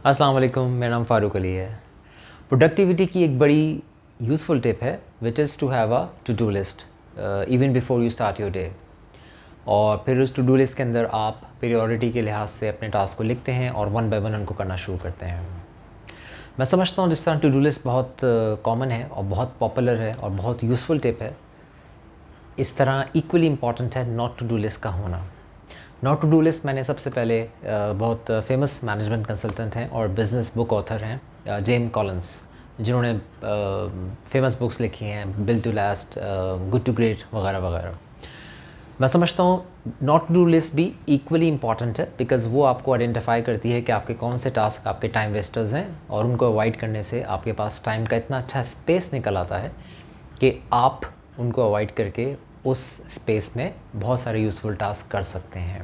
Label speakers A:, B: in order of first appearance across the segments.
A: अस्सलाम वालेकुम, मेरा नाम फ़ारूक अली है। प्रोडक्टिविटी की एक बड़ी यूज़फुल टिप है which is to have a to do list even before you start your day. और फिर उस टू डू लिस्ट के अंदर आप प्रायोरिटी के लिहाज से अपने टास्क को लिखते हैं और वन बाय वन उनको करना शुरू करते हैं। मैं समझता हूँ जिस तरह टू डू लिस्ट बहुत कॉमन है और बहुत पॉपुलर है और बहुत यूज़फुल टिप है, इस तरह इक्वली इम्पॉर्टेंट है नॉट टू डू लिस्ट का होना। नॉट टू डू लिस्ट मैंने सबसे पहले बहुत फेमस मैनेजमेंट कंसल्टेंट हैं और बिज़नेस बुक ऑथर हैं जेम कॉलिंस, जिन्होंने फेमस बुक्स लिखी हैं built to last, good to great वगैरह वगैरह। मैं समझता हूँ नॉट टू डू लिस्ट भी इक्वली इम्पॉर्टेंट है बिकॉज़ वो आपको आइडेंटिफाई करती है कि आपके कौन से टास्क आपके टाइम वेस्टर्स हैं और उनको अवॉइड करने से आपके पास टाइम का इतना अच्छा स्पेस निकल आता है कि आप उनको अवॉइड करके उस स्पेस में बहुत सारे यूज़फुल टास्क कर सकते हैं।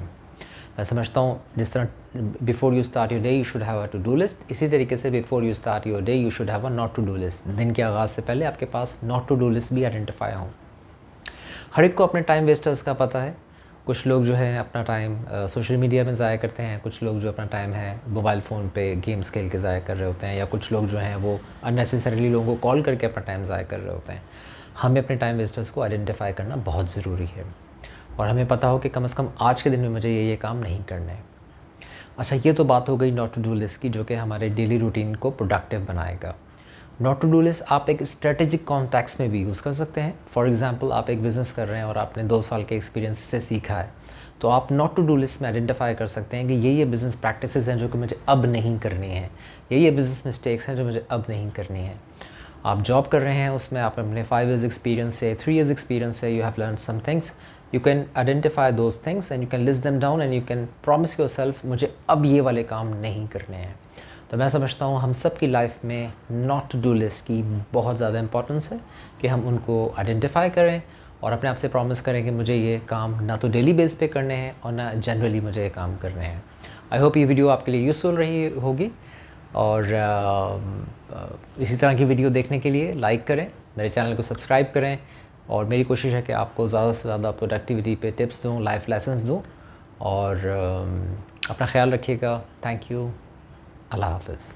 A: मैं समझता हूँ जिस तरह before you start your day you should have a to do list, इसी तरीके से before you start your day you should have a not to do list. दिन के आगाज़ से पहले आपके पास नॉट टू डू लिस्ट भी आइडेंटिफाई हो। हर एक को अपने टाइम वेस्टर्स का पता है। कुछ लोग जो है अपना टाइम सोशल मीडिया में ज़ाया करते हैं, कुछ लोग जो अपना टाइम है मोबाइल फ़ोन पे गेम्स खेल के ज़ाया कर रहे होते हैं, या कुछ लोग जो हैं वो अननेसेसरीली लोगों को कॉल करके अपना टाइम ज़ाया कर रहे होते हैं। हमें अपने टाइम वेस्टर्स को आइडेंटिफाई करना बहुत ज़रूरी है और हमें पता हो कि कम से कम आज के दिन में मुझे ये काम नहीं करना है। अच्छा, ये तो बात हो गई नॉट टू डू लिस्ट की, जो कि हमारे डेली रूटीन को प्रोडक्टिव बनाएगा। नॉट टू डू लिस्ट आप एक स्ट्रेटेजिक कॉन्टेक्स्ट में भी यूज़ कर सकते हैं। फॉर एग्जांपल, आप एक बिज़नेस कर रहे हैं और आपने 2 साल के एक्सपीरियंस से सीखा है, तो आप नॉट टू डू लिस्ट में आइडेंटिफाई कर सकते हैं कि ये बिज़नेस प्रैक्टिसेस हैं जो कि मुझे अब नहीं करनी है, ये बिज़नेस मिस्टेक्स हैं जो मुझे अब नहीं करनी है। आप जॉब कर रहे हैं, उसमें आप अपने 5 इयर्स एक्सपीरियंस से 3 इयर्स एक्सपीरियंस से you have learn some things, you can identify those things and you can list them down and you can promise yourself मुझे अब ये वाले काम नहीं करने हैं। तो मैं समझता हूँ हम सब की लाइफ में नॉट टू डू लिस्ट की बहुत ज़्यादा इंपॉर्टेंस है कि हम उनको आइडेंटिफाई करें और अपने आप से प्रॉमिस करें कि मुझे ये काम ना तो डेली बेस पे करने हैं और ना जनरली मुझे ये काम करने हैं। आई होप ये वीडियो आपके लिए यूज़फुल रही होगी और इसी तरह की वीडियो देखने के लिए लाइक करें, मेरे चैनल को सब्सक्राइब करें और मेरी कोशिश है कि आपको ज़्यादा से ज़्यादा प्रोडक्टिविटी पे टिप्स दूँ, लाइफ लेसन्स दूँ। और अपना ख्याल रखिएगा। Thank you. अल्लाह हाफ़िज़।